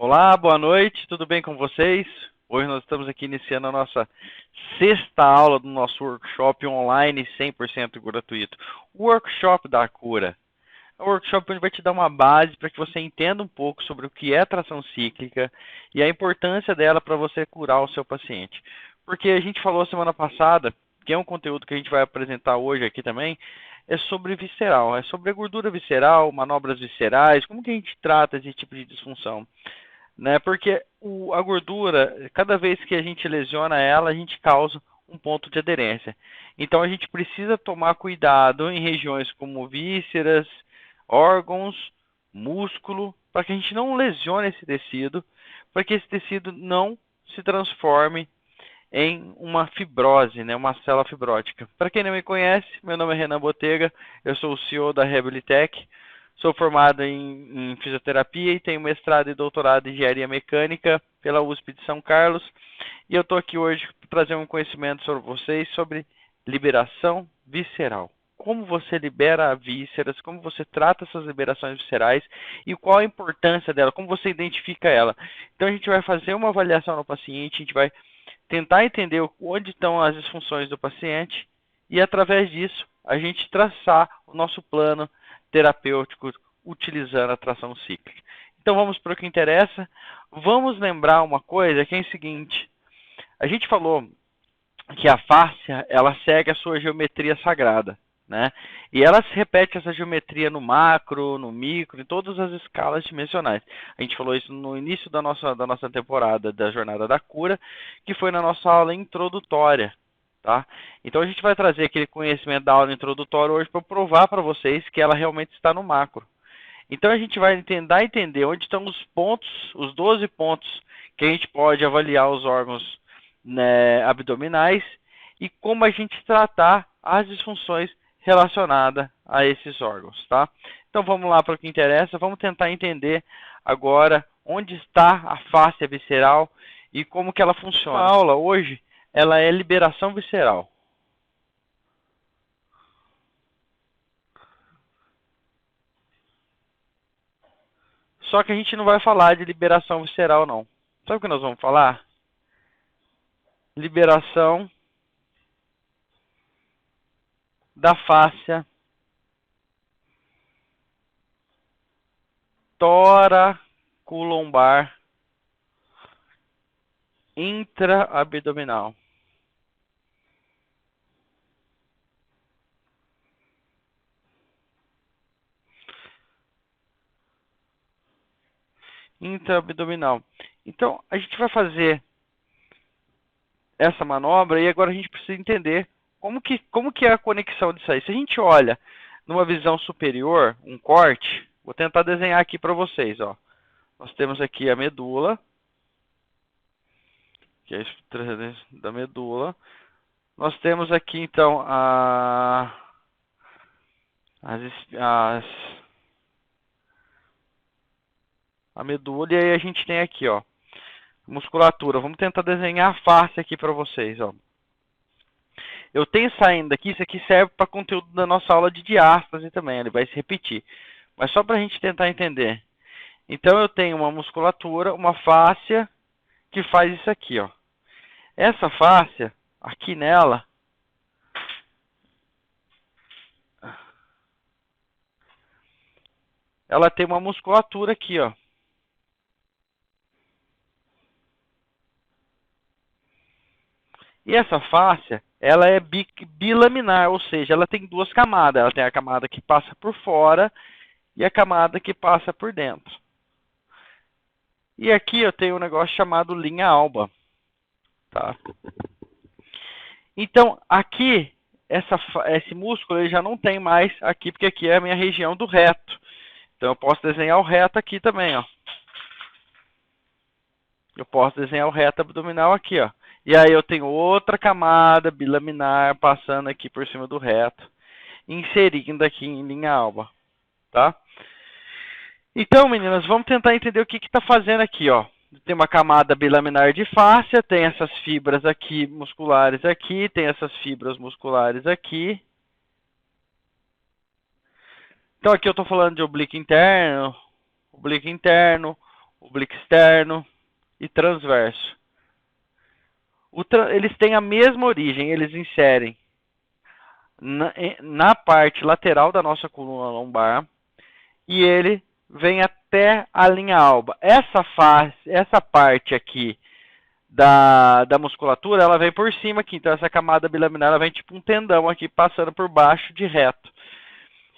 Olá, boa noite, tudo bem com vocês? Hoje nós estamos aqui iniciando a nossa sexta aula do nosso workshop online 100% gratuito. O Workshop da Cura. É um workshop onde vai te dar uma base para que você entenda um pouco sobre o que é tração cíclica e a importância dela para você curar o seu paciente. Porque a gente falou semana passada, que é um conteúdo que a gente vai apresentar hoje aqui também, é sobre visceral, é sobre a gordura visceral, manobras viscerais, como que a gente trata esse tipo de disfunção, né? Porque a gordura, cada vez que a gente lesiona ela, a gente causa um ponto de aderência. Então a gente precisa tomar cuidado em regiões como vísceras, órgãos, músculo, para que a gente não lesione esse tecido, para que esse tecido não se transforme em uma fibrose, né, uma célula fibrótica. Para quem não me conhece, meu nome é Renan Botega, eu sou o CEO da Reabilitec, sou formado em fisioterapia e tenho mestrado e doutorado em engenharia mecânica pela USP de São Carlos. E eu estou aqui hoje para trazer um conhecimento sobre vocês sobre liberação visceral. Como você libera vísceras, como você trata essas liberações viscerais e qual a importância dela, como você identifica ela. Então a gente vai fazer uma avaliação no paciente, a gente vai tentar entender onde estão as disfunções do paciente e, através disso, a gente traçar o nosso plano terapêutico utilizando a tração cíclica. Então vamos para o que interessa. Vamos lembrar uma coisa que é o seguinte: a gente falou que a fáscia ela segue a sua geometria sagrada, né? E ela se repete essa geometria no macro, no micro, em todas as escalas dimensionais. A gente falou isso no início da nossa temporada da Jornada da Cura, que foi na nossa aula introdutória, tá? Então a gente vai trazer aquele conhecimento da aula introdutória hoje para provar para vocês que ela realmente está no macro. Então a gente vai tentar entender onde estão os pontos, os 12 pontos que a gente pode avaliar os órgãos, né, abdominais e como a gente tratar as disfunções relacionadas a esses órgãos, tá? Então vamos lá para o que interessa, vamos tentar entender agora onde está a fáscia visceral e como que ela funciona. A aula hoje, ela é liberação visceral. Só que a gente não vai falar de liberação visceral, não. Sabe o que nós vamos falar? Liberação da fáscia toracolombar intraabdominal. Intraabdominal. Então, a gente vai fazer essa manobra e agora a gente precisa entender como que é a conexão disso aí. Se a gente olha numa visão superior, um corte, vou tentar desenhar aqui para vocês, ó. Nós temos aqui a medula, que é a estrutura da medula. Nós temos aqui, então, a medula, e aí a gente tem aqui, ó, musculatura. Vamos tentar desenhar a face aqui para vocês, ó. Eu tenho saindo daqui, isso aqui serve para conteúdo da nossa aula de diástase também, ele vai se repetir. Mas só para a gente tentar entender. Então eu tenho uma musculatura, uma fáscia, que faz isso aqui, ó. Essa fáscia, aqui nela, ela tem uma musculatura aqui, ó. E essa fáscia, ela é bilaminar, ou seja, ela tem duas camadas. Ela tem a camada que passa por fora e a camada que passa por dentro. E aqui eu tenho um negócio chamado linha alba. Tá? Então, aqui, esse músculo ele já não tem mais aqui, porque aqui é a minha região do reto. Então, eu posso desenhar o reto aqui também, ó. Eu posso desenhar o reto abdominal aqui, ó. E aí eu tenho outra camada bilaminar passando aqui por cima do reto, inserindo aqui em linha alba, tá? Então, meninas, vamos tentar entender o que está fazendo aqui, ó. Tem uma camada bilaminar de fáscia, tem essas fibras aqui musculares aqui, tem essas fibras musculares aqui. Então aqui eu estou falando de oblíquo interno, oblíquo externo e transverso. Eles têm a mesma origem, eles inserem na parte lateral da nossa coluna lombar e ele vem até a linha alba. Essa parte aqui da musculatura, ela vem por cima aqui, então essa camada bilaminar ela vem tipo um tendão aqui passando por baixo de reto.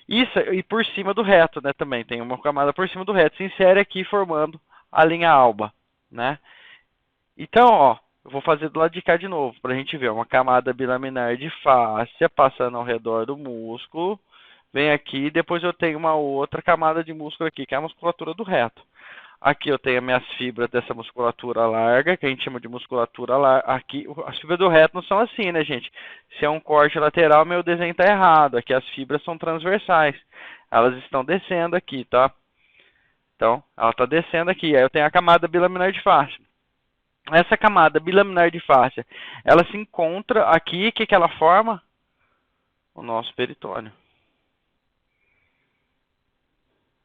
Isso, e por cima do reto, né, também tem uma camada por cima do reto, se insere aqui formando a linha alba, né? Então, ó, eu vou fazer do lado de cá de novo, para a gente ver uma camada bilaminar de fáscia passando ao redor do músculo, vem aqui, depois eu tenho uma outra camada de músculo aqui, que é a musculatura do reto. Aqui eu tenho as minhas fibras dessa musculatura larga, que a gente chama de musculatura larga. Aqui, as fibras do reto não são assim, né, gente? Se é um corte lateral, meu desenho está errado. Aqui as fibras são transversais. Elas estão descendo aqui, tá? Então, ela está descendo aqui. Aí eu tenho a camada bilaminar de fáscia. Essa camada bilaminar de fáscia, ela se encontra aqui. O que ela forma? O nosso peritônio.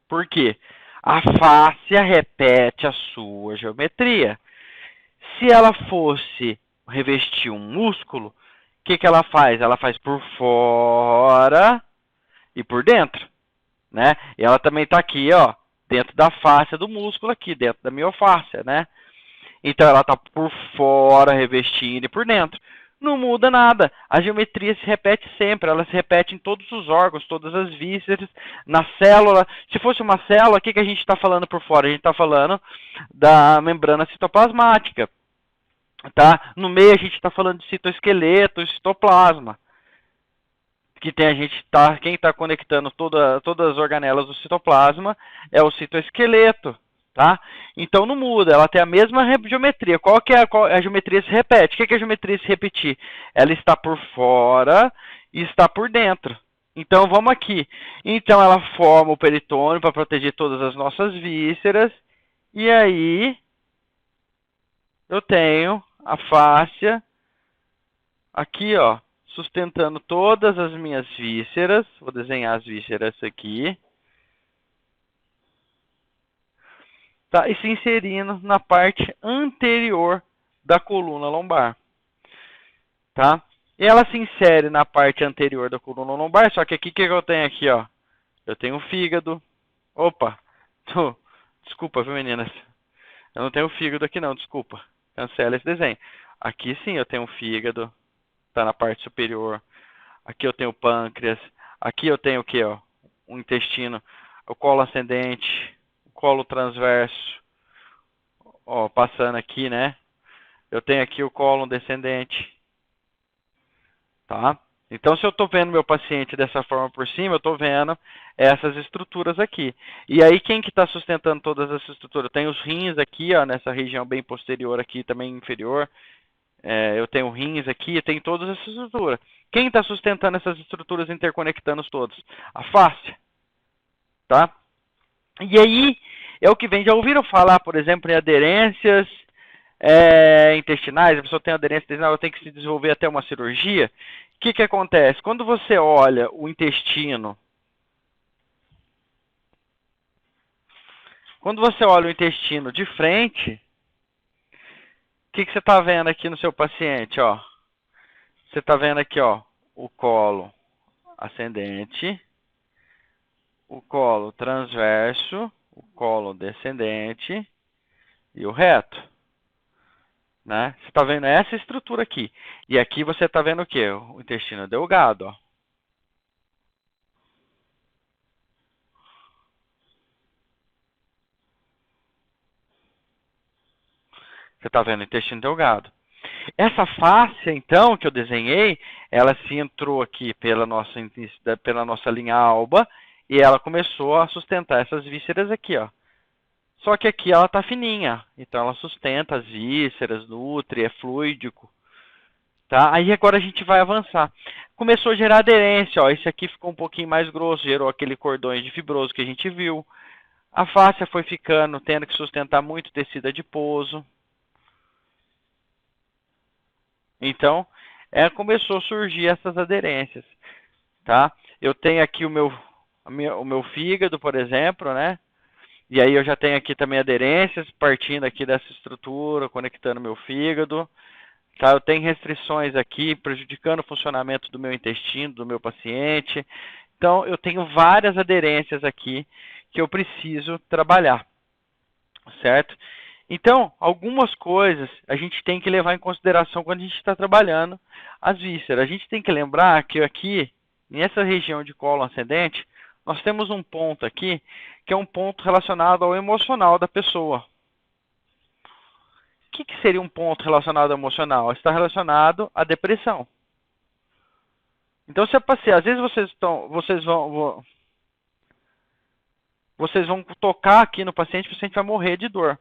Por quê? A fáscia repete a sua geometria. Se ela fosse revestir um músculo, o que ela faz? Ela faz por fora e por dentro, né? E ela também está aqui, ó, dentro da fáscia do músculo aqui, dentro da miofáscia, né? Então ela está por fora revestindo e por dentro. Não muda nada. A geometria se repete sempre. Ela se repete em todos os órgãos, todas as vísceras, na célula. Se fosse uma célula, o que a gente está falando por fora? A gente está falando da membrana citoplasmática. Tá? No meio a gente está falando de citoesqueleto, citoplasma. Que tem quem está conectando todas as organelas do citoplasma é o citoesqueleto. Tá? Então não muda, ela tem a mesma geometria. A geometria se repete? O que é a geometria se repetir? Ela está por fora e está por dentro. Então vamos aqui. Então ela forma o peritônio para proteger todas as nossas vísceras. E aí eu tenho a fáscia aqui, ó, sustentando todas as minhas vísceras. Vou desenhar as vísceras aqui. Tá, e se inserindo na parte anterior da coluna lombar. Tá? E ela se insere na parte anterior da coluna lombar, só que aqui o que eu tenho aqui, ó? Eu tenho o fígado. Opa! Desculpa, viu, meninas? Eu não tenho fígado aqui não, desculpa. Cancela esse desenho. Aqui sim eu tenho o fígado, tá na parte superior. Aqui eu tenho o pâncreas. Aqui eu tenho o que, ó? O intestino, o colo ascendente, colo transverso, ó, passando aqui, né? Eu tenho aqui o colo descendente, tá? Então, se eu estou vendo meu paciente dessa forma por cima, eu estou vendo essas estruturas aqui. E aí, quem que está sustentando todas essas estruturas? Tem os rins aqui, ó, nessa região bem posterior aqui, também inferior. Eu tenho rins aqui, eu tenho todas essas estruturas. Quem está sustentando essas estruturas, interconectando todos? A fáscia, tá? E aí, é o que vem. Já ouviram falar, por exemplo, em aderências intestinais? A pessoa tem aderência intestinal, ela tem que se desenvolver até uma cirurgia. O que acontece? Quando você olha o intestino, de frente, o que você está vendo aqui no seu paciente? Ó? Você está vendo aqui, ó, o colo ascendente, o colo transverso, o colo descendente e o reto. Né? Você está vendo essa estrutura aqui. E aqui você está vendo o quê? O intestino delgado. Ó. Você está vendo o intestino delgado. Essa fáscia, então, que eu desenhei, ela se entrou aqui pela nossa linha alba e ela começou a sustentar essas vísceras aqui, ó. Só que aqui ela está fininha, então ela sustenta as vísceras, nutre, é fluídico. Tá? Aí agora a gente vai avançar. Começou a gerar aderência, ó. Esse aqui ficou um pouquinho mais grosso, gerou aquele cordões de fibroso que a gente viu. A fáscia foi ficando, tendo que sustentar muito tecido adiposo. Então, começou a surgir essas aderências. Tá? Eu tenho aqui o meu fígado, por exemplo, né? E aí eu já tenho aqui também aderências, partindo aqui dessa estrutura, conectando meu fígado. Tá? Eu tenho restrições aqui, prejudicando o funcionamento do meu intestino, do meu paciente. Então, eu tenho várias aderências aqui que eu preciso trabalhar, certo? Então, algumas coisas a gente tem que levar em consideração quando a gente está trabalhando as vísceras. A gente tem que lembrar que aqui, nessa região de colo ascendente, nós temos um ponto aqui, que é um ponto relacionado ao emocional da pessoa. O que seria um ponto relacionado ao emocional? Está relacionado à depressão. Então, se a paciente, às vezes vocês vão tocar aqui no paciente, o paciente vai morrer de dor,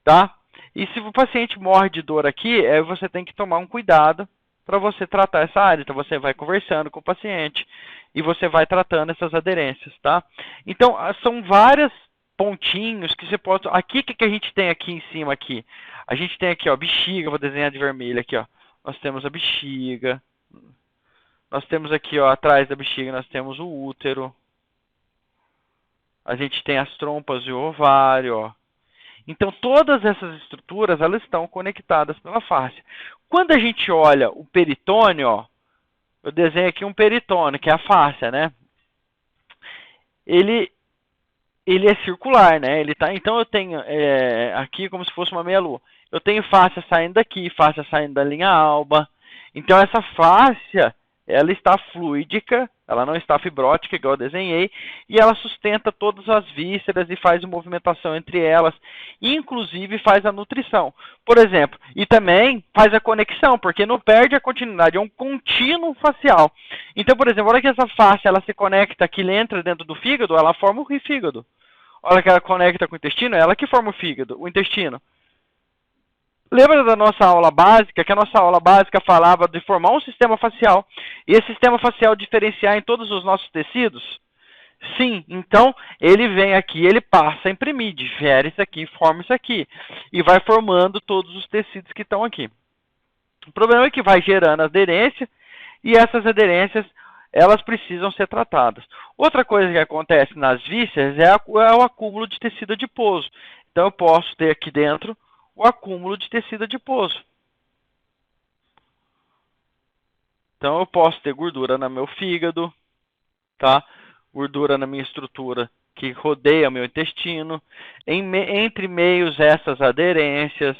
tá? E se o paciente morre de dor aqui, você tem que tomar um cuidado para você tratar essa área. Então, você vai conversando com o paciente e você vai tratando essas aderências, tá? Então, são vários pontinhos que você pode... Aqui, o que a gente tem aqui em cima aqui? A gente tem aqui, ó, bexiga, vou desenhar de vermelho aqui, ó. Nós temos a bexiga. Nós temos aqui, ó, atrás da bexiga, nós temos o útero. A gente tem as trompas e o ovário, ó. Então, todas essas estruturas, elas estão conectadas pela face. Quando a gente olha o peritônio, ó, eu desenho aqui um peritônio, que é a fáscia, né? Ele é circular, né? Então, eu tenho aqui como se fosse uma meia-lua. Eu tenho fáscia saindo daqui, fáscia saindo da linha alba. Então, essa fáscia, ela está fluídica, ela não está fibrótica, igual eu desenhei, e ela sustenta todas as vísceras e faz a movimentação entre elas, inclusive faz a nutrição, por exemplo, e também faz a conexão, porque não perde a continuidade, é um contínuo facial. Então, por exemplo, a hora que essa fáscia ela se conecta aqui, ela entra dentro do fígado, ela forma o fígado. A hora que ela conecta com o intestino, é ela que forma o fígado, o intestino. Lembra da nossa aula básica, que a nossa aula básica falava de formar um sistema facial, e esse sistema facial diferenciar em todos os nossos tecidos? Sim, então ele vem aqui, ele passa a imprimir, difere isso aqui, forma isso aqui, e vai formando todos os tecidos que estão aqui. O problema é que vai gerando aderência, e essas aderências, elas precisam ser tratadas. Outra coisa que acontece nas vísceras é o acúmulo de tecido adiposo. Então eu posso ter aqui dentro o acúmulo de tecido adiposo. Então eu posso ter gordura no meu fígado, tá? Gordura na minha estrutura que rodeia o meu intestino, entre meios essas aderências,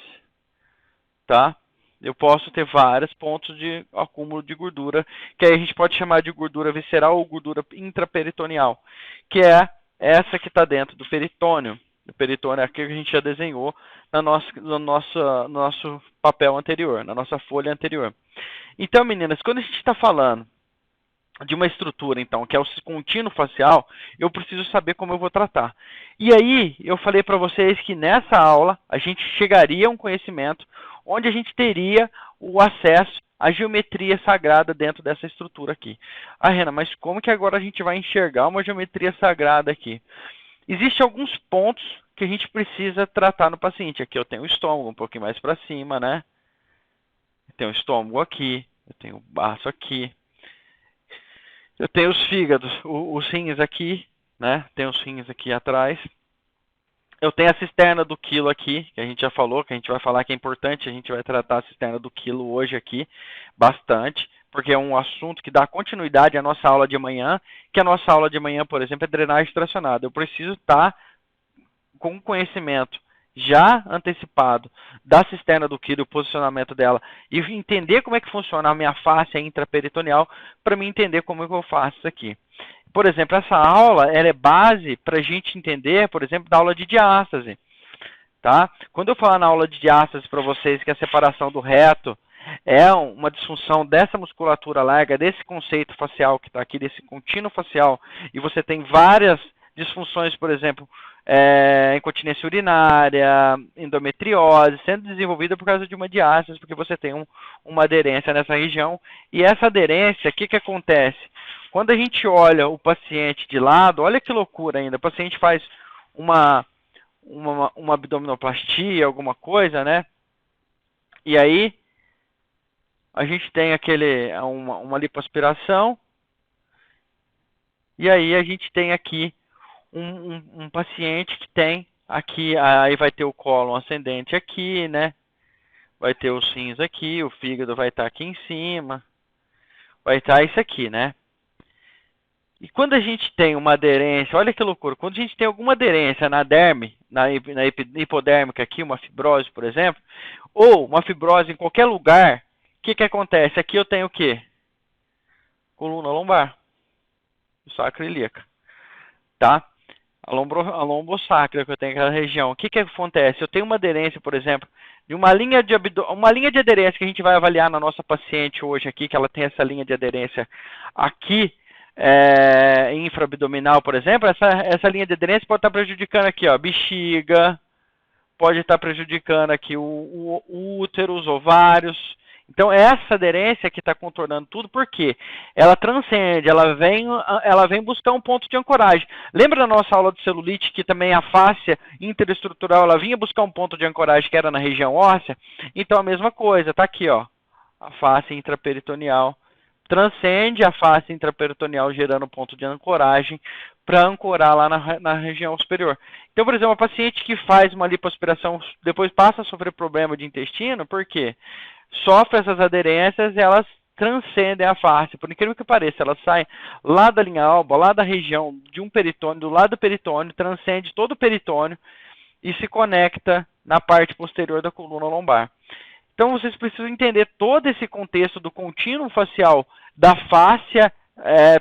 tá? Eu posso ter vários pontos de acúmulo de gordura, que aí a gente pode chamar de gordura visceral ou gordura intraperitoneal, que é essa que está dentro do peritônio. O peritônio é aquilo que a gente já desenhou no nosso papel anterior, na nossa folha anterior. Então, meninas, quando a gente está falando de uma estrutura, então, que é o contínuo facial, eu preciso saber como eu vou tratar. E aí, eu falei para vocês que nessa aula, a gente chegaria a um conhecimento onde a gente teria o acesso à geometria sagrada dentro dessa estrutura aqui. Ah, Rena, mas como que agora a gente vai enxergar uma geometria sagrada aqui? Existem alguns pontos que a gente precisa tratar no paciente. Aqui eu tenho o estômago um pouquinho mais para cima, né? Eu tenho o estômago aqui, eu tenho o baço aqui. Eu tenho os fígados, os rins aqui, né? Tem os rins aqui atrás. Eu tenho a cisterna do quilo aqui, que a gente já falou, que a gente vai falar que é importante. A gente vai tratar a cisterna do quilo hoje aqui, bastante, porque é um assunto que dá continuidade à nossa aula de manhã, que a nossa aula de manhã, por exemplo, é drenagem tracionada. Eu preciso estar com conhecimento já antecipado da cisterna do quilo, o posicionamento dela, e entender como é que funciona a minha face intraperitoneal, para me entender como é que eu faço isso aqui. Por exemplo, essa aula ela é base para a gente entender, por exemplo, da aula de diástase. Tá? Quando eu falar na aula de diástase para vocês que a separação do reto é uma disfunção dessa musculatura larga, desse conceito facial que está aqui, desse contínuo facial, e você tem várias disfunções, por exemplo, incontinência urinária, endometriose, sendo desenvolvida por causa de uma diástase, porque você tem uma aderência nessa região. E essa aderência, o que acontece? Quando a gente olha o paciente de lado, olha que loucura ainda, o paciente faz uma abdominoplastia, alguma coisa, né? E aí, a gente tem uma lipoaspiração, e aí a gente tem aqui um paciente que tem aqui, aí vai ter o cólon ascendente aqui, né? Vai ter os rins aqui, o fígado vai estar aqui em cima, vai estar isso aqui, né? E quando a gente tem uma aderência, olha que loucura, quando a gente tem alguma aderência na derme, na hipodérmica aqui, uma fibrose, por exemplo, ou uma fibrose em qualquer lugar, o que acontece? Aqui eu tenho o quê? Coluna lombar, sacro ilíaca, tá? A lombosacra que eu tenho naquela região. O que acontece? Eu tenho uma aderência, por exemplo, de uma linha de aderência que a gente vai avaliar na nossa paciente hoje aqui, que ela tem essa linha de aderência aqui, infraabdominal, por exemplo. Essa linha de aderência pode estar prejudicando aqui, ó, bexiga, pode estar prejudicando aqui o útero, os ovários. Então, essa aderência que está contornando tudo, por quê? Ela transcende, ela vem buscar um ponto de ancoragem. Lembra da nossa aula de celulite, que também a fáscia interestrutural, ela vinha buscar um ponto de ancoragem que era na região óssea? Então, a mesma coisa, está aqui, ó, a fáscia intraperitoneal. Transcende a fáscia intraperitoneal, gerando um ponto de ancoragem para ancorar lá na região superior. Então, por exemplo, uma paciente que faz uma lipoaspiração, depois passa a sofrer problema de intestino, por quê? Sofre essas aderências e elas transcendem a face. Por incrível que pareça, elas saem lá da linha alba, lá da região de um peritônio, do lado do peritônio, transcende todo o peritônio e se conecta na parte posterior da coluna lombar. Então vocês precisam entender todo esse contexto do contínuo facial da fáscia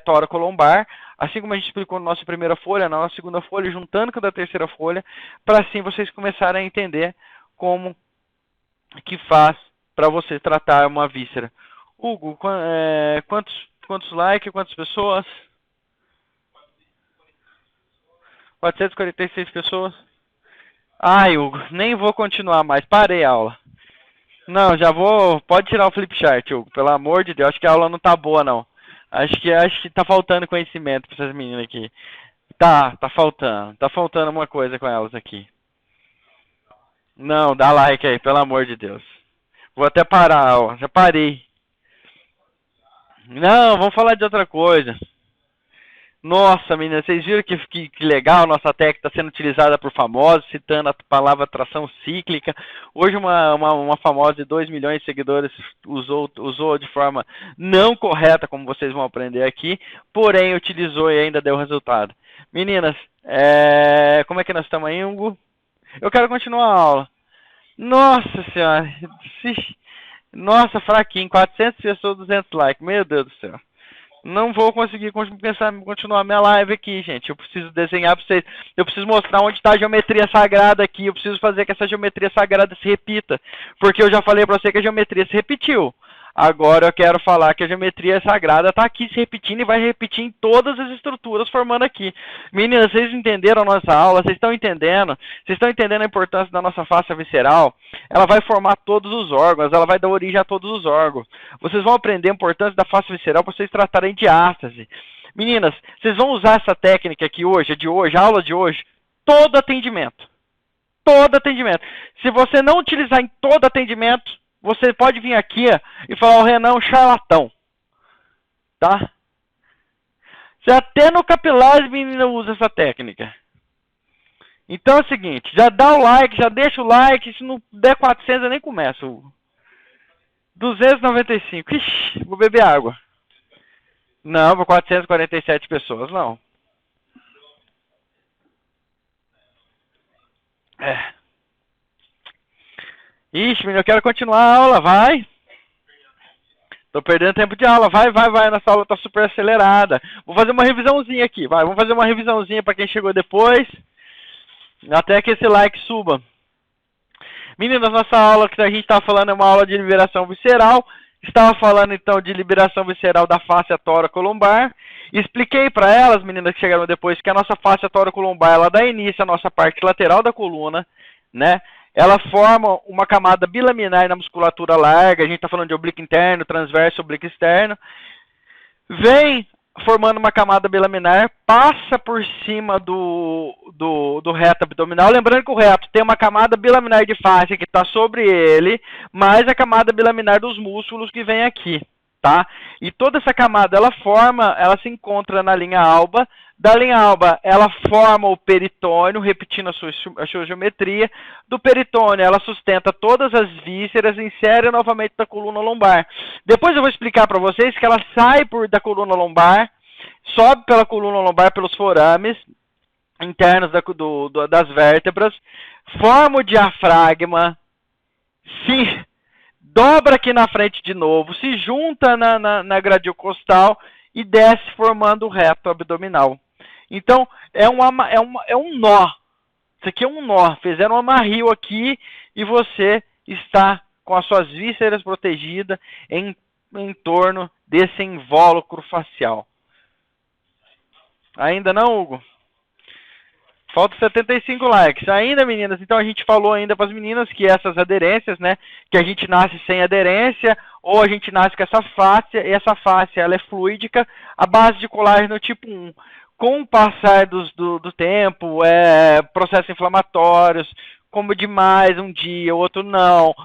tóraco-lombar, assim como a gente explicou na nossa primeira folha, na nossa segunda folha, juntando com a da terceira folha, para assim vocês começarem a entender como que faz para você tratar uma víscera. Hugo, quantos likes, quantas pessoas? 446 pessoas. Ai, Hugo, nem vou continuar mais. Parei a aula. Não, já vou. Pode tirar o flipchart, Hugo. Pelo amor de Deus, acho que a aula não tá boa, não. Acho que tá faltando conhecimento para essas meninas aqui. Tá faltando. Tá faltando uma coisa com elas aqui. Não, dá like aí, pelo amor de Deus. Vou até parar, ó. Já parei. Não, vamos falar de outra coisa. Nossa, menina, vocês viram que legal? Nossa técnica está sendo utilizada por famosos, citando a palavra tração cíclica. Hoje uma famosa de 2 milhões de seguidores usou de forma não correta, como vocês vão aprender aqui, porém utilizou e ainda deu resultado. Meninas, como é que nós estamos aí, Hugo? Eu quero continuar a aula. Nossa senhora, nossa, fraquinho, 400 pessoas, 200 likes, meu Deus do céu. Não vou conseguir continuar minha live aqui, gente. Eu preciso desenhar para vocês. Eu preciso mostrar onde está a geometria sagrada aqui. Eu preciso fazer que essa geometria sagrada se repita. Porque eu já falei para você que a geometria se repetiu. Agora eu quero falar que a geometria sagrada está aqui se repetindo e vai repetir em todas as estruturas formando aqui. Meninas, vocês entenderam a nossa aula? Vocês estão entendendo? Vocês estão entendendo a importância da nossa face visceral? Ela vai formar todos os órgãos, ela vai dar origem a todos os órgãos. Vocês vão aprender a importância da face visceral para vocês tratarem diástase. Meninas, vocês vão usar essa técnica aqui hoje, a aula de hoje, todo atendimento. Todo atendimento. Se você não utilizar em todo atendimento, você pode vir aqui e falar, o Renan é um charlatão. Tá? Se até no capilar as meninas usam essa técnica. Então é o seguinte, já dá o like, já deixa o like, se não der 400 eu nem começo. 295, ixi, vou beber água. Não, para 447 pessoas, não. Ixi, menino, eu quero continuar a aula, vai. Tô perdendo tempo de aula, vai. Nossa aula tá super acelerada. Vou fazer uma revisãozinha aqui, vai. Vamos fazer uma revisãozinha para quem chegou depois. Até que esse like suba. Meninas, nossa aula que a gente tá falando é uma aula de liberação visceral. Estava falando então de liberação visceral da fáscia tóraco-lombar. Expliquei para elas, meninas que chegaram depois, que a nossa fáscia tóraco-lombar, ela dá início à nossa parte lateral da coluna, né? Ela forma uma camada bilaminar na musculatura larga, a gente está falando de oblíquo interno, transverso, oblíquo externo. Vem formando uma camada bilaminar, passa por cima do reto abdominal. Lembrando que o reto tem uma camada bilaminar de fáscia que está sobre ele, mais a camada bilaminar dos músculos que vem aqui, tá? E toda essa camada, ela se encontra na linha alba. Da linha alba, ela forma o peritônio, repetindo a sua geometria. Do peritônio, ela sustenta todas as vísceras e insere novamente na coluna lombar. Depois eu vou explicar para vocês que ela sai da coluna lombar, sobe pela coluna lombar pelos forames internos das vértebras, forma o diafragma, se dobra aqui na frente de novo, se junta na gradil costal e desce formando o reto abdominal. Então, é um nó. Isso aqui é um nó. Fizeram um amarrio aqui e você está com as suas vísceras protegidas em torno desse invólucro facial. Ainda não, Hugo? Falta 75 likes. Ainda, meninas, então a gente falou ainda para as meninas que essas aderências, né, que a gente nasce sem aderência, ou a gente nasce com essa fáscia, e essa fáscia ela é fluídica, à base de colágeno tipo 1. Com o passar do tempo, processos inflamatórios, como demais um dia, o outro não,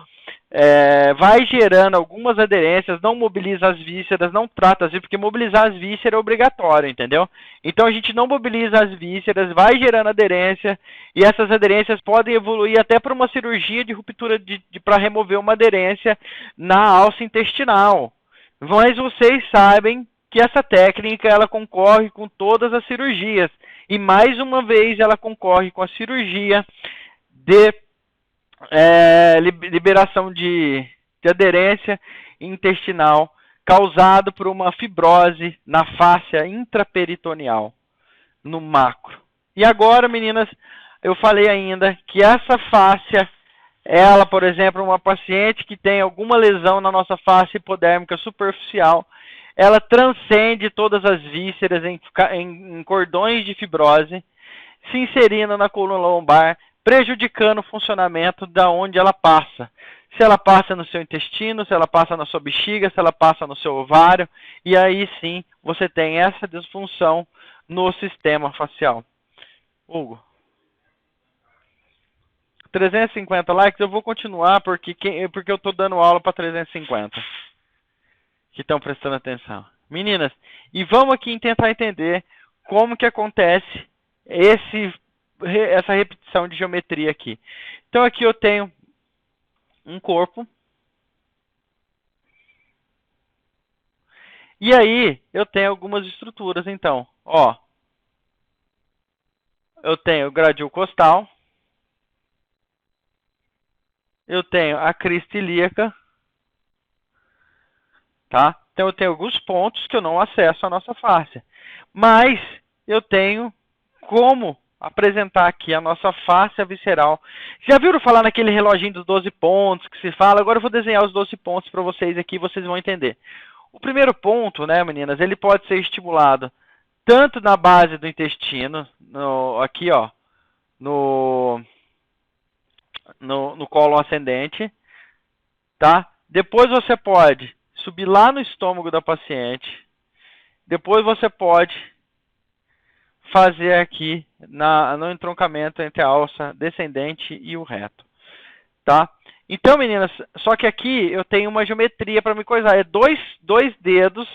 vai gerando algumas aderências, não mobiliza as vísceras, não trata assim, porque mobilizar as vísceras é obrigatório, entendeu? Então a gente não mobiliza as vísceras, vai gerando aderência, e essas aderências podem evoluir até para uma cirurgia de ruptura para remover uma aderência na alça intestinal. Mas vocês sabem que essa técnica ela concorre com todas as cirurgias, e mais uma vez ela concorre com a cirurgia de liberação de aderência intestinal causado por uma fibrose na fáscia intraperitoneal, no macro. E agora, meninas, eu falei ainda que essa fáscia, ela, por exemplo, uma paciente que tem alguma lesão na nossa face hipodérmica superficial, ela transcende todas as vísceras em cordões de fibrose, se inserindo na coluna lombar, prejudicando o funcionamento da onde ela passa. Se ela passa no seu intestino, se ela passa na sua bexiga, se ela passa no seu ovário, e aí sim você tem essa disfunção no sistema facial. Hugo. 350 likes, eu vou continuar porque eu estou dando aula para 350. Que estão prestando atenção. Meninas, e vamos aqui tentar entender como que acontece essa repetição de geometria aqui. Então aqui eu tenho um corpo. E aí eu tenho algumas estruturas, então. Ó, eu tenho o gradil costal. Eu tenho a crista ilíaca. Tá? Então eu tenho alguns pontos que eu não acesso à nossa face. Mas eu tenho como apresentar aqui a nossa face visceral. Já viram falar naquele reloginho dos 12 pontos que se fala? Agora eu vou desenhar os 12 pontos para vocês aqui, vocês vão entender. O primeiro ponto, né, meninas, ele pode ser estimulado tanto na base do intestino, aqui, ó, no cólon ascendente, tá? Depois você pode subir lá no estômago da paciente. Depois você pode fazer aqui no entroncamento entre a alça descendente e o reto. Tá? Então, meninas, só que aqui eu tenho uma geometria para me coisar. É dois dedos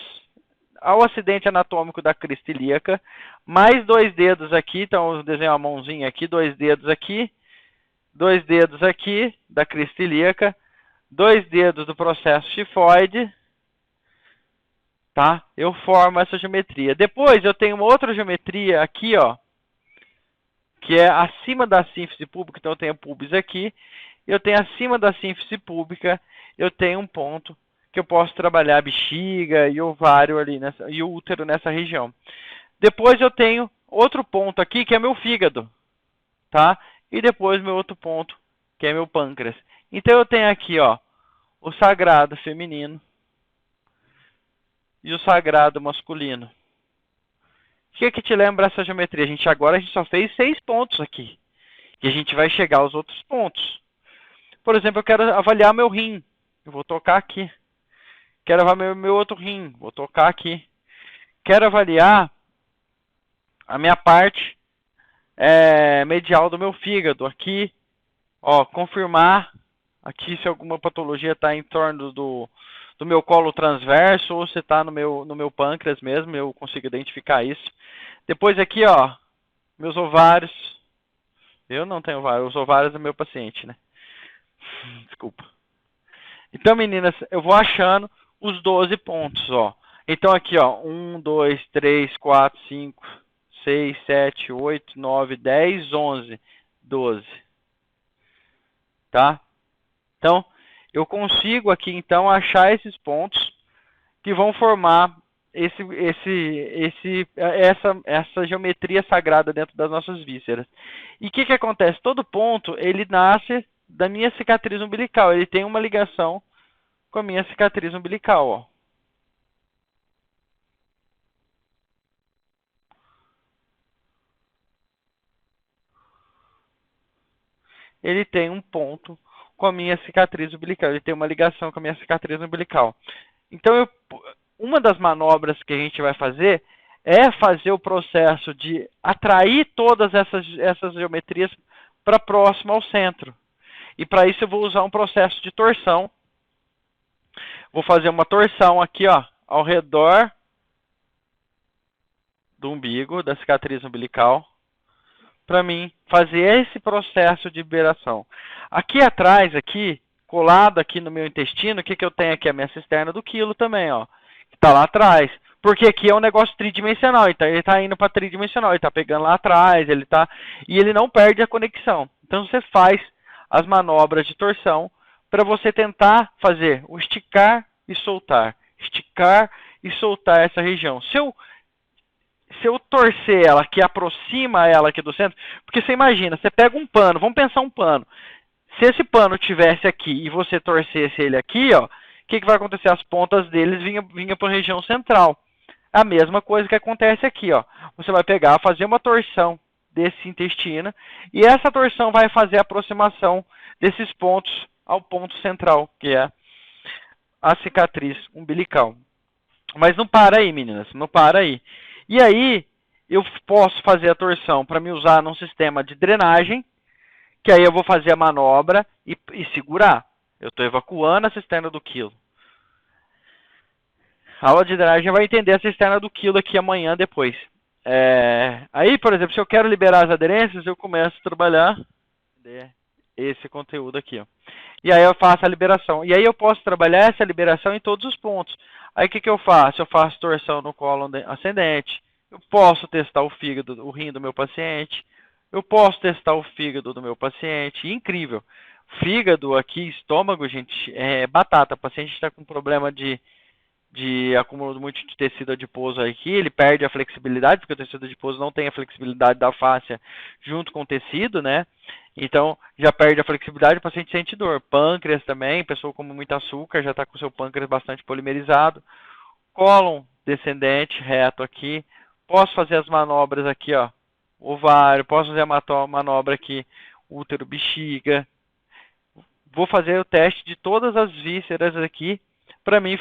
ao acidente anatômico da crista ilíaca, mais 2 dedos aqui. Então, eu desenho uma mãozinha aqui, 2 dedos aqui, 2 dedos aqui da crista ilíaca, 2 dedos do processo tifoide. Tá? Eu formo essa geometria. Depois eu tenho uma outra geometria aqui, ó, que é acima da sínfise púbica. Então eu tenho a pubis aqui. Eu tenho acima da sínfise púbica, eu tenho um ponto que eu posso trabalhar a bexiga e o ovário ali e o útero nessa região. Depois eu tenho outro ponto aqui que é meu fígado, tá? E depois meu outro ponto que é meu pâncreas. Então eu tenho aqui, ó, o sagrado feminino e o sagrado masculino. O que te lembra essa geometria? Agora a gente só fez 6 pontos aqui. E a gente vai chegar aos outros pontos. Por exemplo, eu quero avaliar meu rim. Eu vou tocar aqui. Quero avaliar meu outro rim. Vou tocar aqui. Quero avaliar a minha parte medial do meu fígado. Aqui, ó, confirmar aqui se alguma patologia está em torno do do meu colo transverso ou se está no meu pâncreas mesmo, eu consigo identificar isso. Depois aqui, ó, meus ovários. Eu não tenho ovários, os ovários do meu paciente, né? Desculpa. Então, meninas, eu vou achando os 12 pontos, ó. Então aqui, ó, 1, 2, 3, 4, 5, 6, 7, 8, 9, 10, 11, 12. Tá? Então, eu consigo aqui, então, achar esses pontos que vão formar essa geometria sagrada dentro das nossas vísceras. E o que acontece? Todo ponto, ele nasce da minha cicatriz umbilical. Ele tem uma ligação com a minha cicatriz umbilical, ó. Ele tem um ponto com a minha cicatriz umbilical. Ele tem uma ligação com a minha cicatriz umbilical. Então, uma das manobras que a gente vai fazer é fazer o processo de atrair todas essas geometrias para próximo ao centro. E para isso eu vou usar um processo de torção. Vou fazer uma torção aqui, ó, ao redor do umbigo, da cicatriz umbilical, para mim fazer esse processo de liberação. Aqui atrás, aqui, colado aqui no meu intestino, o que eu tenho aqui? A minha cisterna do quilo também, ó, que está lá atrás. Porque aqui é um negócio tridimensional, então ele está indo para tridimensional, ele está pegando lá atrás, e ele não perde a conexão. Então você faz as manobras de torção para você tentar fazer o esticar e soltar essa região. Se eu torcer ela, que aproxima ela aqui do centro, porque você imagina, você pega um pano, vamos pensar um pano. Se esse pano tivesse aqui e você torcesse ele aqui, ó, o que vai acontecer? As pontas deles vinham para a região central. A mesma coisa que acontece aqui, ó. Você vai pegar, fazer uma torção desse intestino, e essa torção vai fazer a aproximação desses pontos ao ponto central, que é a cicatriz umbilical. Mas não para aí, meninas, não para aí. E aí, eu posso fazer a torção para me usar num sistema de drenagem, que aí eu vou fazer a manobra e segurar. Eu estou evacuando a cisterna do quilo. A aula de drenagem vai entender a cisterna do quilo aqui amanhã depois. Aí, por exemplo, se eu quero liberar as aderências, eu começo a trabalhar esse conteúdo aqui, ó. E aí eu faço a liberação. E aí eu posso trabalhar essa liberação em todos os pontos. Aí o que eu faço? Eu faço torção no colo ascendente. Eu posso testar o fígado, o rim do meu paciente. Eu posso testar o fígado do meu paciente. Incrível. Fígado aqui, estômago, gente, é batata. O paciente está com problema de acúmulo muito de tecido adiposo aqui, ele perde a flexibilidade, porque o tecido adiposo não tem a flexibilidade da fáscia junto com o tecido, né? Então, já perde a flexibilidade, o paciente sente dor. Pâncreas também, pessoa com muito açúcar, já está com o seu pâncreas bastante polimerizado. Cólon descendente, reto aqui. Posso fazer as manobras aqui, ó, ovário, posso fazer a manobra aqui, útero, bexiga. Vou fazer o teste de todas as vísceras aqui para me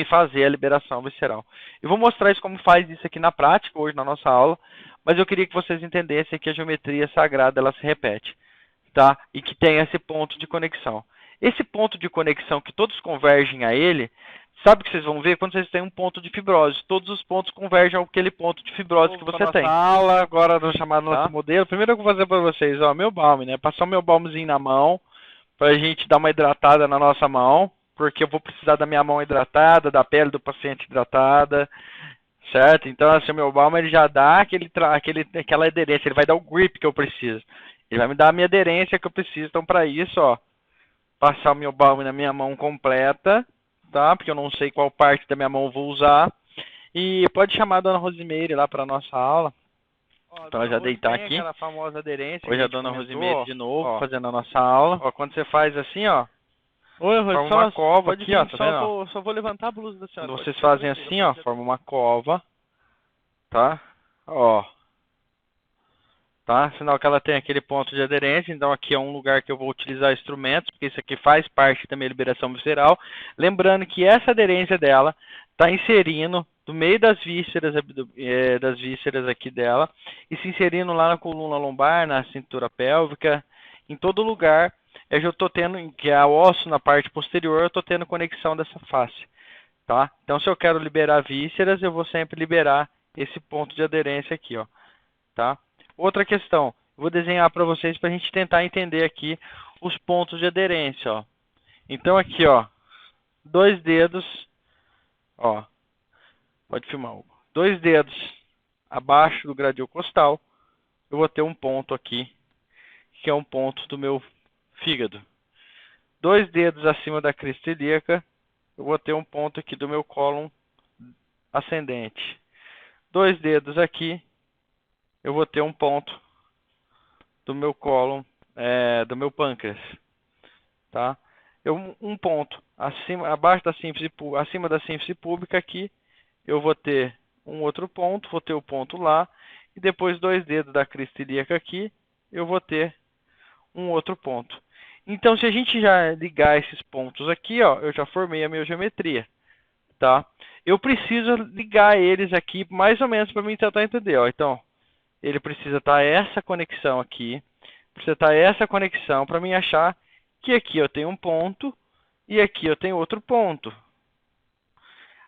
fazer a liberação visceral. Eu vou mostrar isso como faz isso aqui na prática, hoje na nossa aula, mas eu queria que vocês entendessem que a geometria sagrada, ela se repete, tá? E que tem esse ponto de conexão. Esse ponto de conexão que todos convergem a ele, sabe o que vocês vão ver? Quando vocês têm um ponto de fibrose, todos os pontos convergem àquele ponto de fibrose que você tem. Aula, agora vou chamar o nosso modelo. Primeiro eu vou fazer para vocês, ó, meu balme, né? Passar o meu balmezinho na mão, pra gente dar uma hidratada na nossa mão, porque eu vou precisar da minha mão hidratada, da pele do paciente hidratada, certo? Então, assim, o meu balme ele já dá aquela aderência, ele vai dar o grip que eu preciso. Ele vai me dar a minha aderência que eu preciso. Então, para isso, ó, passar o meu balme na minha mão completa, tá? Porque eu não sei qual parte da minha mão eu vou usar. E pode chamar a dona Rosimeire lá para nossa aula. Para ela já deitar aqui. Aquela famosa aderência. Hoje a dona Rosimeire de novo, fazendo a nossa aula. Ó, quando você faz assim, ó. Oi, forma uma cova aqui, ó, tá só vou levantar a blusa da senhora. Quando vocês fazem assim, ó, forma uma cova, tá? Ó. Tá? Sinal que ela tem aquele ponto de aderência, então aqui é um lugar que eu vou utilizar instrumentos, porque isso aqui faz parte da minha liberação visceral. Lembrando que essa aderência dela está inserindo no meio das vísceras aqui dela, e se inserindo lá na coluna lombar, na cintura pélvica, em todo lugar, eu já estou tendo, que é o osso na parte posterior, eu estou tendo conexão dessa face, tá? Então, se eu quero liberar vísceras, eu vou sempre liberar esse ponto de aderência aqui, ó, tá? Outra questão, eu vou desenhar para vocês para a gente tentar entender aqui os pontos de aderência, ó. Então, aqui, ó, 2 dedos, ó, pode filmar, Hugo. 2 dedos abaixo do gradil costal, eu vou ter um ponto aqui, que é um ponto do meu fígado. 2 dedos acima da crista ilíaca, eu vou ter um ponto aqui do meu cólon ascendente. 2 dedos aqui, eu vou ter um ponto do meu cólon, do meu pâncreas, tá? Um ponto abaixo da sínfise, acima da sínfise púbica aqui, eu vou ter um outro ponto, vou ter o ponto lá, e depois 2 dedos da crista ilíaca aqui, eu vou ter um outro ponto. Então, se a gente já ligar esses pontos aqui, ó, eu já formei a minha geometria, tá? Eu preciso ligar eles aqui mais ou menos para mim tentar entender, ó. Então, ele precisa estar essa conexão aqui, precisa estar essa conexão para mim achar que aqui eu tenho um ponto e aqui eu tenho outro ponto.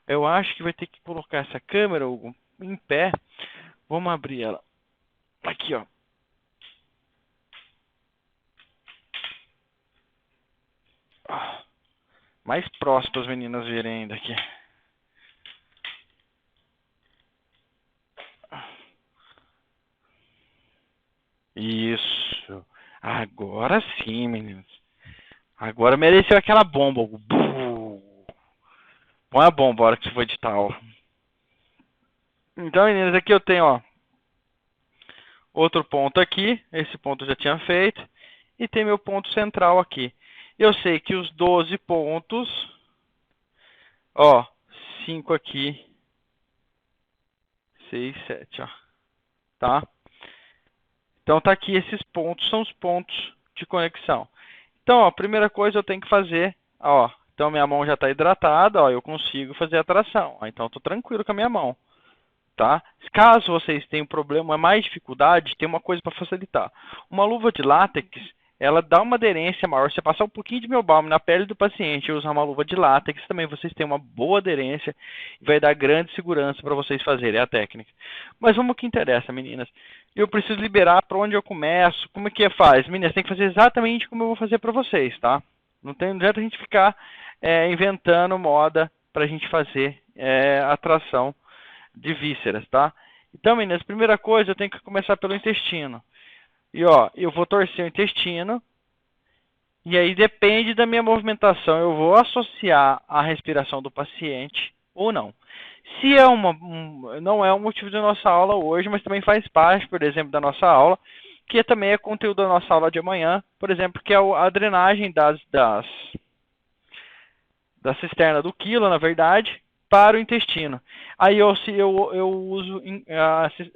Eu acho que vai ter que colocar essa câmera, Hugo, em pé. Vamos abrir ela. Aqui, ó. Mais próximo para as meninas verem ainda aqui. Isso. Agora sim, meninos. Agora mereceu aquela bomba. Põe a bomba a hora que você for editar a aula. Então, meninas, aqui eu tenho, ó, outro ponto aqui. Esse ponto eu já tinha feito. E tem meu ponto central aqui. Eu sei que os 12 pontos, ó, 5 aqui, 6, 7, ó, tá? Então tá aqui, esses pontos são os pontos de conexão. Então, ó, a primeira coisa eu tenho que fazer, ó, então minha mão já está hidratada, ó, eu consigo fazer a tração. Ó, então estou tranquilo com a minha mão, tá? Caso vocês tenham problema, mais dificuldade, tem uma coisa para facilitar. Uma luva de látex, ela dá uma aderência maior. Se você passar um pouquinho de Mel-Balm na pele do paciente e usar uma luva de látex, também vocês têm uma boa aderência e vai dar grande segurança para vocês fazerem a técnica. Mas vamos ao que interessa, meninas. Eu preciso liberar para onde eu começo. Como é que faz? Meninas, tem que fazer exatamente como eu vou fazer para vocês, tá? Não adianta a gente ficar inventando moda para a gente fazer atração de vísceras, tá? Então, meninas, primeira coisa, eu tenho que começar pelo intestino. E, ó, eu vou torcer o intestino. E aí depende da minha movimentação, eu vou associar a respiração do paciente ou não. Se não é um motivo da nossa aula hoje, mas também faz parte, por exemplo, da nossa aula, que também é conteúdo da nossa aula de amanhã, por exemplo, que é a drenagem da cisterna do quilo, na verdade, para o intestino. Aí eu uso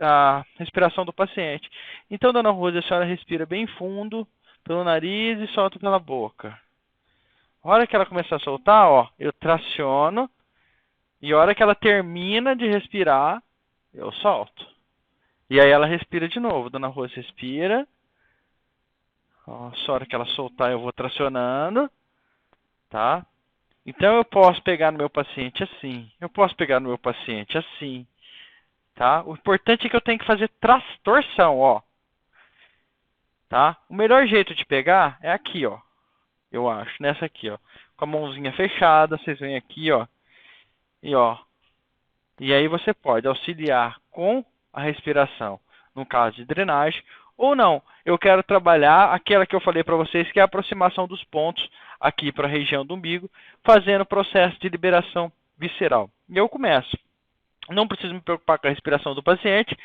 a respiração do paciente. Então, dona Rosa, a senhora respira bem fundo pelo nariz e solta pela boca. A hora que ela começar a soltar, ó, eu traciono. E a hora que ela termina de respirar, eu solto. E aí ela respira de novo. Dona Rosa respira. Ó, só a hora que ela soltar, eu vou tracionando. Tá? Então eu posso pegar no meu paciente assim. Eu posso pegar no meu paciente assim. Tá? O importante é que eu tenho que fazer torção, ó. Tá? O melhor jeito de pegar é aqui, ó. Eu acho, nessa aqui, ó. Com a mãozinha fechada, vocês vêm aqui, ó. E ó. E aí você pode auxiliar com a respiração, no caso de drenagem, ou não. Eu quero trabalhar aquela que eu falei para vocês, que é a aproximação dos pontos aqui para a região do umbigo, fazendo o processo de liberação visceral. E eu começo. Não preciso me preocupar com a respiração do paciente.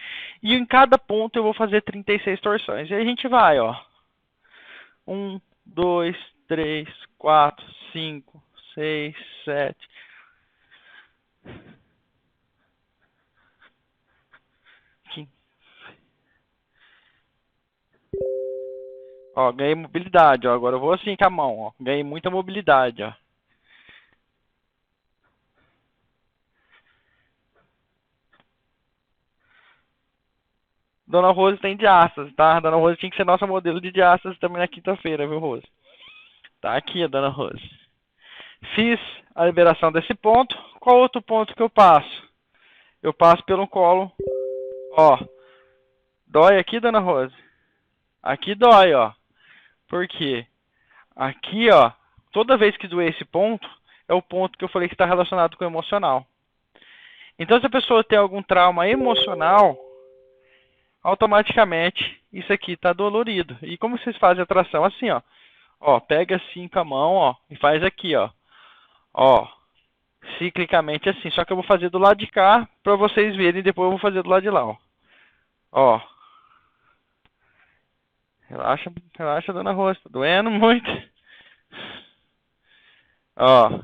E em cada ponto eu vou fazer 36 torções. E aí a gente vai, ó. 1, 2, 3, 4, 5, 6, 7. Ó, ganhei mobilidade, ó. Agora eu vou assim com a mão, ó. Ganhei muita mobilidade, ó. Dona Rose tem diástase, tá? Dona Rose tinha que ser nossa modelo de diástase também na quinta-feira, viu, Rose? Tá aqui, dona Rose. Fiz a liberação desse ponto. Qual outro ponto que eu passo? Eu passo pelo colo. Ó. Dói aqui, dona Rose? Aqui dói, ó. Por quê? Aqui, ó. Toda vez que doer esse ponto, é o ponto que eu falei que está relacionado com o emocional. Então, se a pessoa tem algum trauma emocional, automaticamente isso aqui está dolorido. E como vocês fazem a tração? Assim, ó. Ó, pega assim com a mão, ó, e faz aqui, ó. Ó, ciclicamente assim. Só que eu vou fazer do lado de cá para vocês verem. Depois eu vou fazer do lado de lá, ó. Ó. Relaxa, relaxa, dona Rosa. Tá doendo muito. Ó.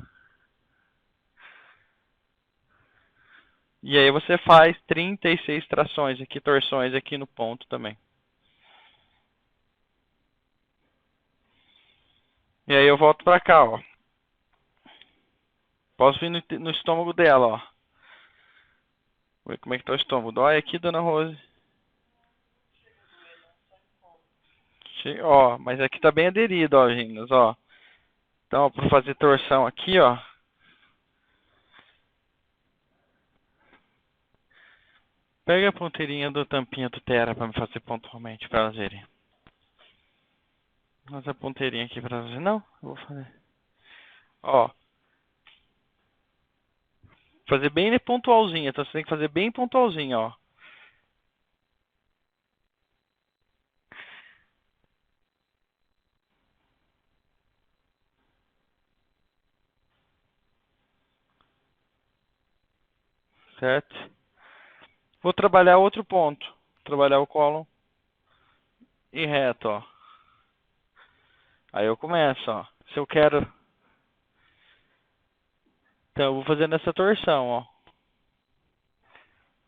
E aí você faz 36 trações aqui, torções aqui no ponto também. E aí eu volto pra cá, ó. Posso vir no estômago dela, ó. Ver como é que tá o estômago. Dói aqui, dona Rose. Ó, mas aqui tá bem aderido, ó, Ginas, ó. Então, ó, pra fazer torção aqui, ó. Pega a ponteirinha do tampinha do Tera pra me fazer pontualmente, pra elas verem. Faz a ponteirinha aqui pra elas verem. Não, eu vou fazer. Ó. Fazer bem pontualzinho, então você tem que fazer bem pontualzinho, ó. Certo? Vou trabalhar outro ponto. Trabalhar o colo e reto, ó. Aí eu começo, ó. Se eu quero... Então eu vou fazendo essa torção, ó.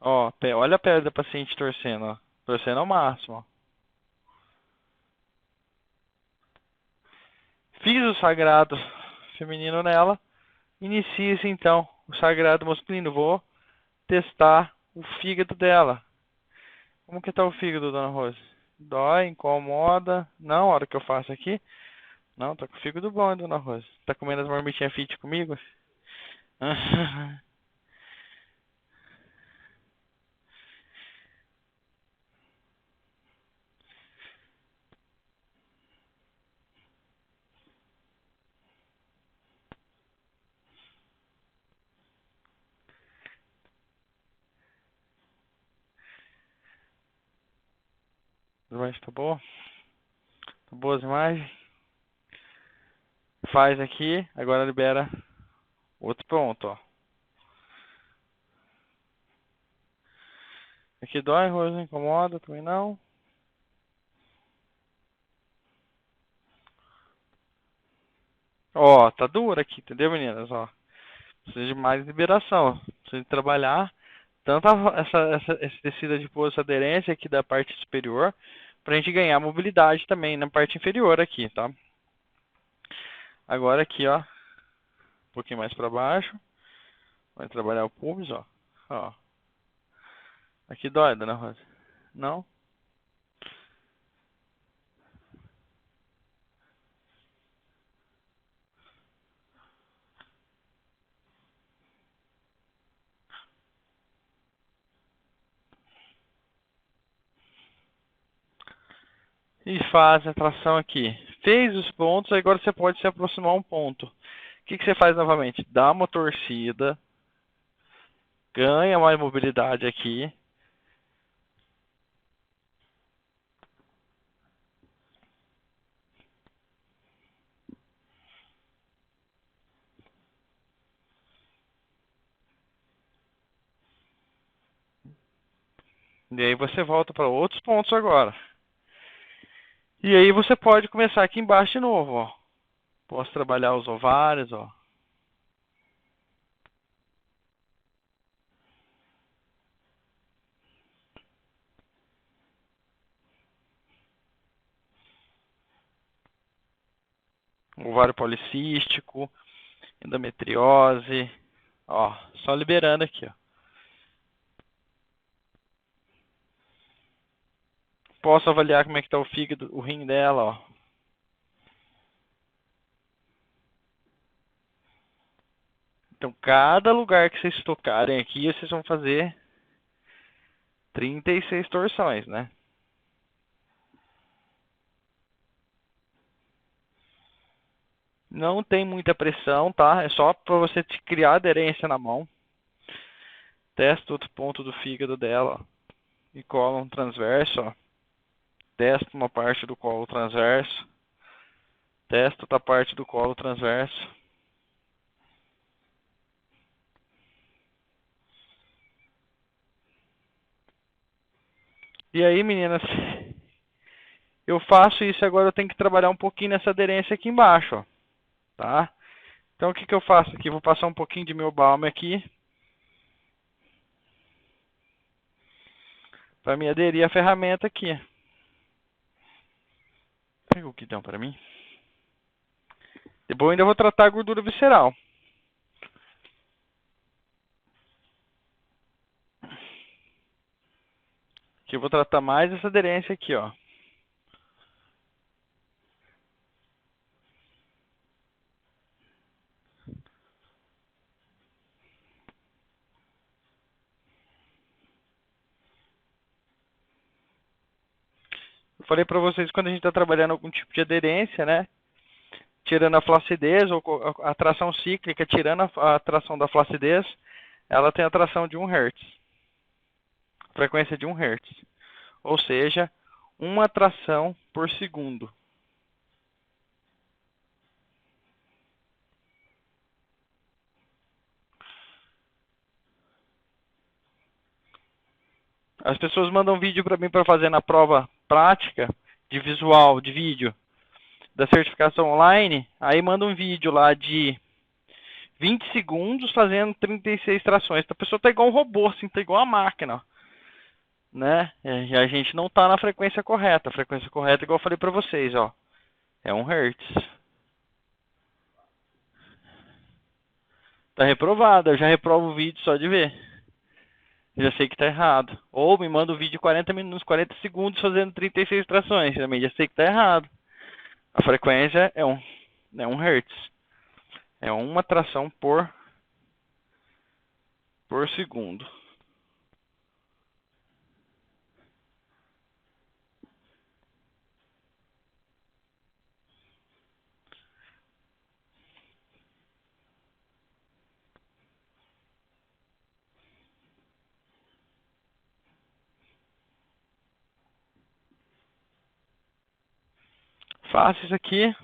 Ó, olha a pele da paciente torcendo, ó. Torcendo ao máximo, ó. Fiz o sagrado feminino nela. Inicia-se então o sagrado masculino. Vou testar o fígado dela. Como que tá o fígado, dona Rose? Dói, incomoda? Não, a hora que eu faço aqui. Não, tá com o fígado bom, hein, dona Rose? Tá comendo as marmitinhas fit comigo? As imagens tá boa? Tá boas as imagens? Faz aqui, agora libera outro ponto, ó. Aqui dói, Rose, incomoda, também não. Ó, tá dura aqui, entendeu, meninas? Ó, precisa de mais liberação. Precisa de trabalhar tanto esse tecido adiposo, essa aderência aqui da parte superior, pra gente ganhar mobilidade também na parte inferior aqui, tá? Agora aqui, ó, um pouquinho mais pra baixo. Vai trabalhar o pubis, ó. Ó. Aqui dói, dona Rosa? Não? E faz a tração aqui. Fez os pontos, agora você pode se aproximar um ponto. O que você faz novamente? Dá uma torcida. Ganha mais mobilidade aqui. E aí você volta para outros pontos agora. E aí você pode começar aqui embaixo de novo, ó. Posso trabalhar os ovários, ó. Ovário policístico, endometriose, ó, só liberando aqui, ó. Posso avaliar como é que tá o fígado, o rim dela, ó. Então, cada lugar que vocês tocarem aqui, vocês vão fazer 36 torções, né? Não tem muita pressão, tá? É só para você criar aderência na mão. Testa outro ponto do fígado dela, ó. E cólon transverso, ó. Testa uma parte do colo transverso. Testa outra parte do colo transverso. E aí, meninas, eu faço isso, agora eu tenho que trabalhar um pouquinho nessa aderência aqui embaixo, ó. Tá? Então, o que que eu faço aqui? Vou passar um pouquinho de meu balme aqui, para me aderir à ferramenta aqui. Pega o guidão para mim. Depois eu ainda vou tratar a gordura visceral. Aqui eu vou tratar mais essa aderência aqui, ó. Eu falei para vocês quando a gente está trabalhando algum tipo de aderência, né? Tirando a flacidez ou a tração cíclica, tirando a tração da flacidez, ela tem a tração de 1 Hz. Frequência de 1 Hz. Ou seja, uma tração por segundo. As pessoas mandam vídeo para mim para fazer na prova prática de visual, de vídeo, da certificação online. Aí manda um vídeo lá de 20 segundos fazendo 36 trações. A pessoa tá igual um robô, assim, tá igual uma máquina, né? E a gente não tá na frequência correta. A frequência correta, igual eu falei para vocês, ó, é 1 Hz. Tá reprovado, eu já reprovo o vídeo só de ver. Eu já sei que tá errado. Ou me manda o vídeo 40 minutos, 40 segundos fazendo 36 trações. Também já sei que tá errado. A frequência é 1 Hz. É uma tração por segundo. Faça isso aqui.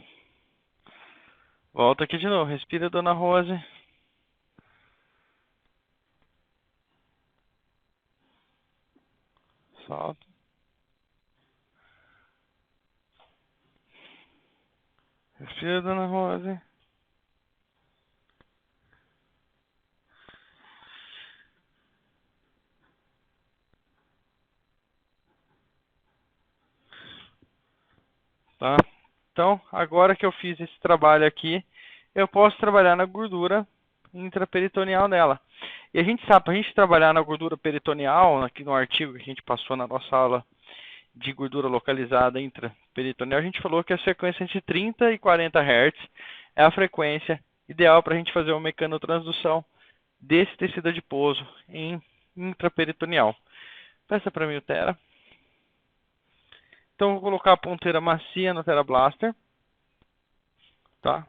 Volta aqui de novo. Respira, dona Rose. Solta. Respira, dona Rose. Tá? Então, agora que eu fiz esse trabalho aqui, eu posso trabalhar na gordura intraperitoneal dela. E a gente sabe, para a gente trabalhar na gordura peritoneal, aqui no artigo que a gente passou na nossa aula de gordura localizada intraperitoneal, a gente falou que a frequência entre 30 e 40 Hz é a frequência ideal para a gente fazer uma mecanotransdução desse tecido adiposo em intraperitoneal. Peça para mim o Tera. Então, eu vou colocar a ponteira macia no Tera Blaster. Tá?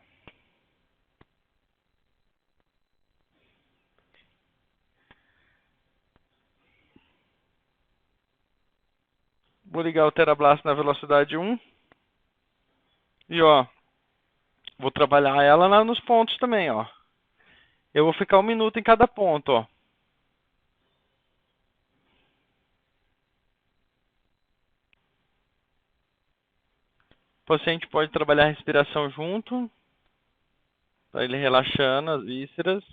Vou ligar o Tera Blaster na velocidade 1. E, ó, vou trabalhar ela lá nos pontos também, ó. Eu vou ficar 1 minuto em cada ponto, ó. O paciente pode trabalhar a respiração junto, para ele relaxando as vísceras.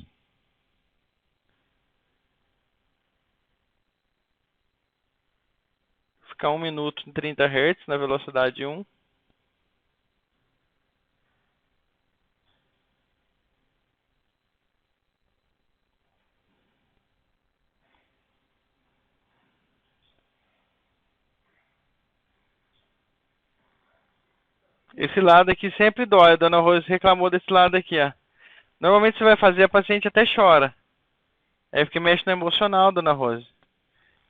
Ficar 1 minuto em 30 Hz na velocidade 1. Esse lado aqui sempre dói. A dona Rose reclamou desse lado aqui, ó. Normalmente você vai fazer, a paciente até chora. É porque mexe no emocional, dona Rose.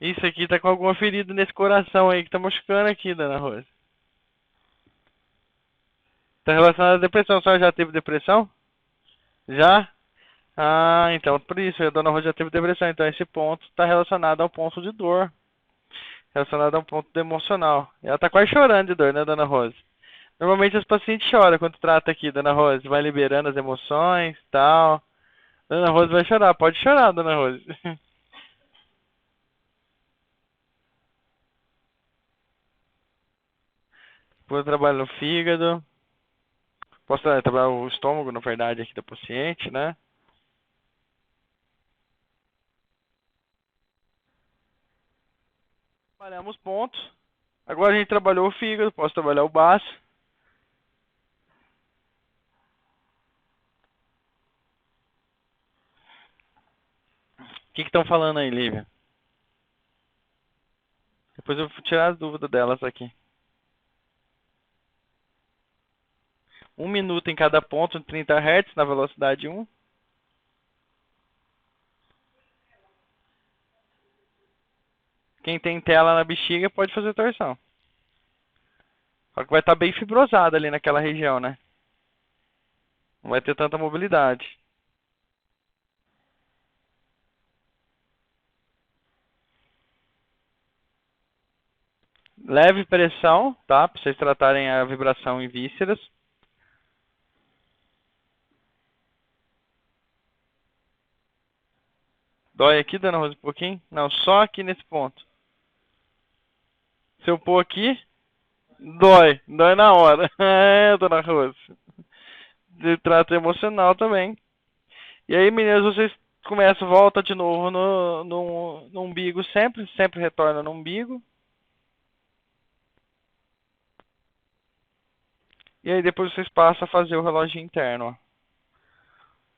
Isso aqui tá com alguma ferida nesse coração aí que tá machucando aqui, dona Rose. Tá relacionado à depressão. A senhora já teve depressão? Já? Ah, então por isso, a dona Rose já teve depressão. Então esse ponto está relacionado ao ponto de dor. Relacionado ao ponto emocional. Ela tá quase chorando de dor, né, dona Rose? Normalmente os pacientes choram quando trata aqui, dona Rose. Vai liberando as emoções e tal. Dona Rose vai chorar. Pode chorar, dona Rose. Depois eu trabalho no fígado. Posso trabalhar o estômago, na verdade, aqui da paciente, né? Trabalhamos pontos. Agora a gente trabalhou o fígado, posso trabalhar o baço. O que estão falando aí, Lívia? Depois eu vou tirar as dúvidas delas aqui. 1 minuto em cada ponto, 30 Hz na velocidade 1. Quem tem tela na bexiga pode fazer torção. Só que vai estar bem fibrosada ali naquela região, né? Não vai ter tanta mobilidade. Leve pressão, tá? Para vocês tratarem a vibração em vísceras. Dói aqui, dona Rosa, um pouquinho? Não, só aqui nesse ponto. Se eu pôr aqui, dói na hora. É, dona Rosa. De trato emocional também. E aí, meninas, vocês começam, volta de novo no umbigo sempre retorna no umbigo. E aí depois vocês passam a fazer o relógio interno, ó.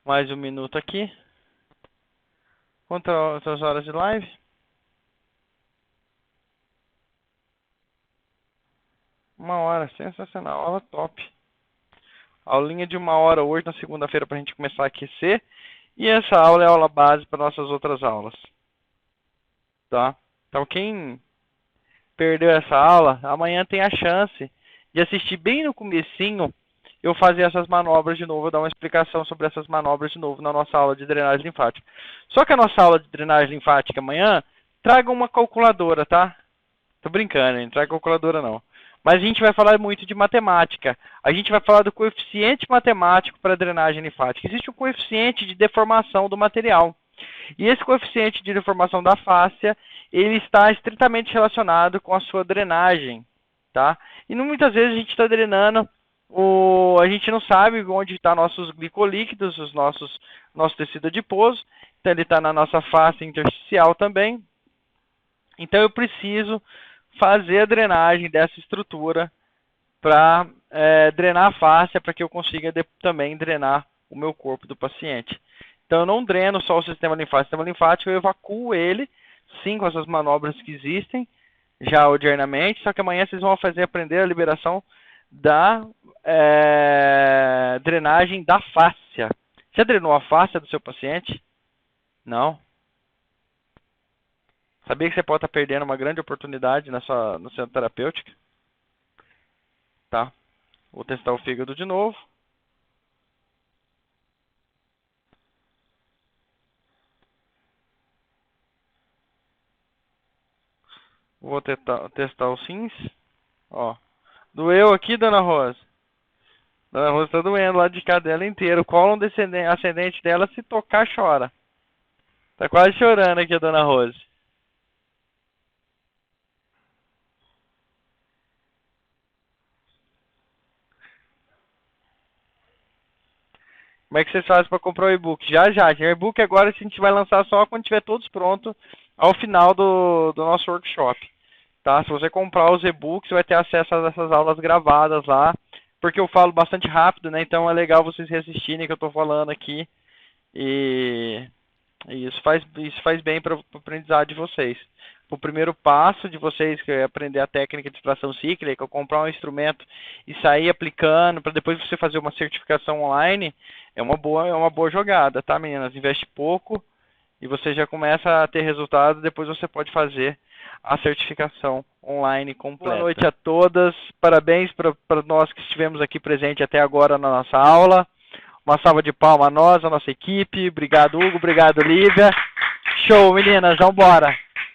Mais 1 minuto aqui. Quantas horas de live? 1 hora, sensacional, aula top. Aulinha de 1 hora hoje, na segunda-feira, pra gente começar a aquecer. E essa aula é a aula base para nossas outras aulas. Tá? Então quem perdeu essa aula, amanhã tem a chance de assistir bem no comecinho eu fazer essas manobras de novo, eu dar uma explicação sobre essas manobras de novo na nossa aula de drenagem linfática. Só que a nossa aula de drenagem linfática amanhã, traga uma calculadora, tá? Tô brincando, não traga calculadora não. Mas a gente vai falar muito de matemática. A gente vai falar do coeficiente matemático para a drenagem linfática. Existe um coeficiente de deformação do material. E esse coeficiente de deformação da fáscia, ele está estritamente relacionado com a sua drenagem, tá? E muitas vezes a gente está drenando, a gente não sabe onde estão nossos glicolíquidos, nosso tecido adiposo. Então ele está na nossa face intersticial também. Então eu preciso fazer a drenagem dessa estrutura para drenar a fáscia, para que eu consiga também drenar o meu corpo do paciente. Então eu não dreno só o sistema linfático. O sistema linfático eu evacuo ele, sim, com essas manobras que existem, já ordinariamente, só que amanhã vocês vão aprender a liberação da drenagem da fáscia. Já drenou a fáscia do seu paciente? Não? Sabia que você pode estar perdendo uma grande oportunidade no centro terapêutico? Tá? Vou testar o fígado de novo. Vou testar os rins. Ó. Doeu aqui, dona Rosa? Dona Rosa tá doendo lá de cadela inteira. O cólon ascendente dela, se tocar, chora. Tá quase chorando aqui a dona Rosa. Como é que vocês fazem para comprar o e-book? Já. O e-book agora a gente vai lançar só quando tiver todos prontos ao final do nosso workshop. Tá? Se você comprar os e-books, você vai ter acesso a essas aulas gravadas lá. Porque eu falo bastante rápido, né? Então é legal vocês reassistirem o que eu estou falando aqui. E isso faz bem para o aprendizado de vocês. o primeiro passo de vocês, que é aprender a técnica de extração cíclica, comprar um instrumento e sair aplicando, para depois você fazer uma certificação online, é uma boa jogada, tá, meninas? Investe pouco e você já começa a ter resultado, depois você pode fazer a certificação online completa. Boa noite a todas, parabéns para nós que estivemos aqui presente até agora na nossa aula. Uma salva de palmas a nós, a nossa equipe. Obrigado, Hugo. Obrigado, Lívia. Show, meninas. Vamos embora.